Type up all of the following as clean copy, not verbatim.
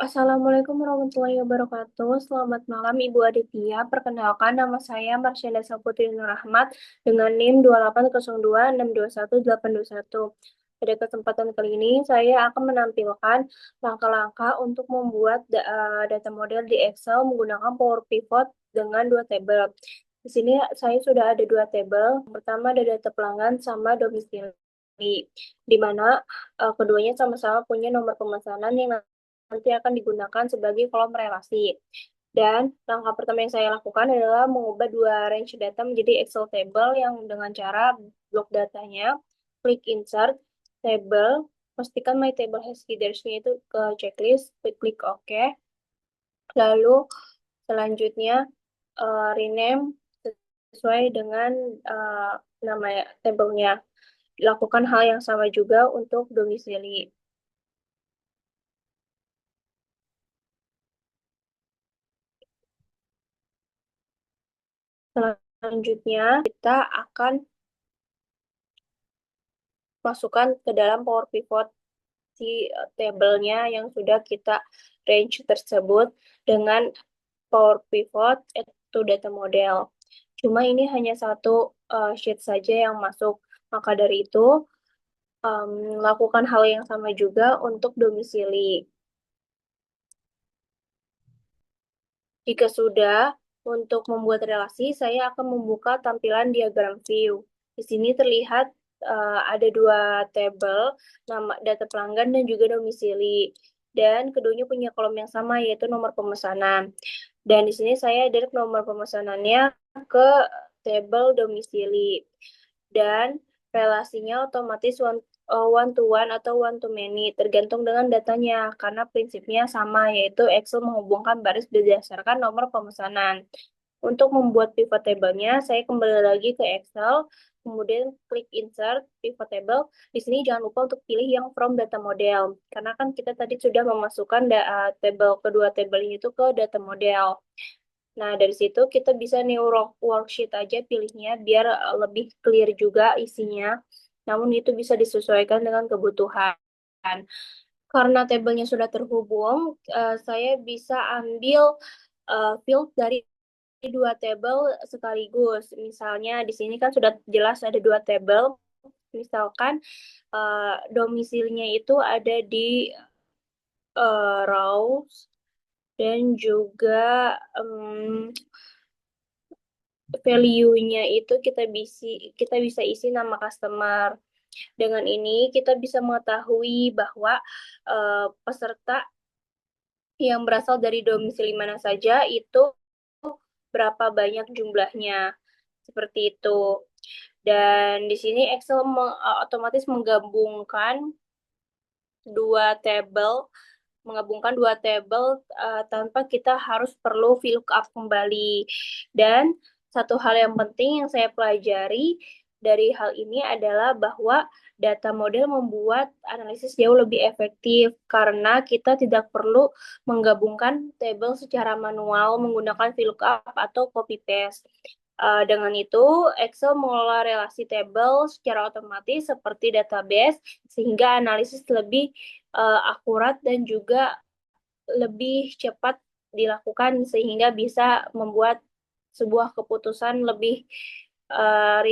Assalamualaikum warahmatullahi wabarakatuh. Selamat malam Ibu Aditya. Perkenalkan nama saya Marsyanda Saputri Nurrahmat dengan NIM 2802621821. Pada kesempatan kali ini saya akan menampilkan langkah-langkah untuk membuat data model di Excel menggunakan Power Pivot dengan dua tabel. Di sini saya sudah ada dua tabel. Pertama ada data pelanggan sama domisili, di mana keduanya sama-sama punya nomor pemesanan yang nanti akan digunakan sebagai kolom relasi. Dan langkah pertama yang saya lakukan adalah mengubah dua range data menjadi Excel table yang dengan cara blok datanya, klik insert, table, pastikan my table has headers-nya itu ke checklist, klik OK. Lalu selanjutnya rename sesuai dengan nama tabelnya. Lakukan hal yang sama juga untuk domisili. Selanjutnya, kita akan masukkan ke dalam Power Pivot si tabelnya yang sudah kita range tersebut dengan Power Pivot to data model. Cuma ini hanya satu sheet saja yang masuk. Maka dari itu, lakukan hal yang sama juga untuk domisili. Jika sudah, untuk membuat relasi, saya akan membuka tampilan diagram view. Di sini terlihat ada dua tabel, nama data pelanggan dan juga domisili. Dan keduanya punya kolom yang sama, yaitu nomor pemesanan. Dan di sini saya direct nomor pemesanannya ke tabel domisili. Dan relasinya otomatis one to one atau one to many, tergantung dengan datanya, karena prinsipnya sama, yaitu Excel menghubungkan baris berdasarkan nomor pemesanan. Untuk membuat pivot table-nya, saya kembali lagi ke Excel, kemudian klik Insert, Pivot Table. Di sini jangan lupa untuk pilih yang From Data Model, karena kan kita tadi sudah memasukkan kedua tabel itu ke data model. Nah, dari situ kita bisa new worksheet aja pilihnya, biar lebih clear juga isinya. Namun itu bisa disesuaikan dengan kebutuhan. Karena tabelnya sudah terhubung, saya bisa ambil field dari dua tabel sekaligus. Misalnya di sini kan sudah jelas ada dua tabel. Misalkan domisilinya itu ada di rows dan juga value-nya itu kita bisa isi nama customer. Dengan ini kita bisa mengetahui bahwa peserta yang berasal dari domisili mana saja itu berapa banyak jumlahnya. Seperti itu. Dan di sini Excel otomatis menggabungkan dua tabel tanpa kita harus perlu VLOOKUP kembali. Dan satu hal yang penting yang saya pelajari dari hal ini adalah bahwa data model membuat analisis jauh lebih efektif karena kita tidak perlu menggabungkan tabel secara manual menggunakan VLOOKUP atau copy paste. Dengan itu, Excel mengelola relasi tabel secara otomatis seperti database, sehingga analisis lebih akurat dan juga lebih cepat dilakukan, sehingga bisa membuat sebuah keputusan uh,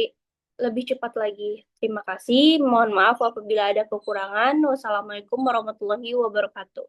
lebih cepat lagi. Terima kasih. Mohon maaf apabila ada kekurangan. Wassalamualaikum warahmatullahi wabarakatuh.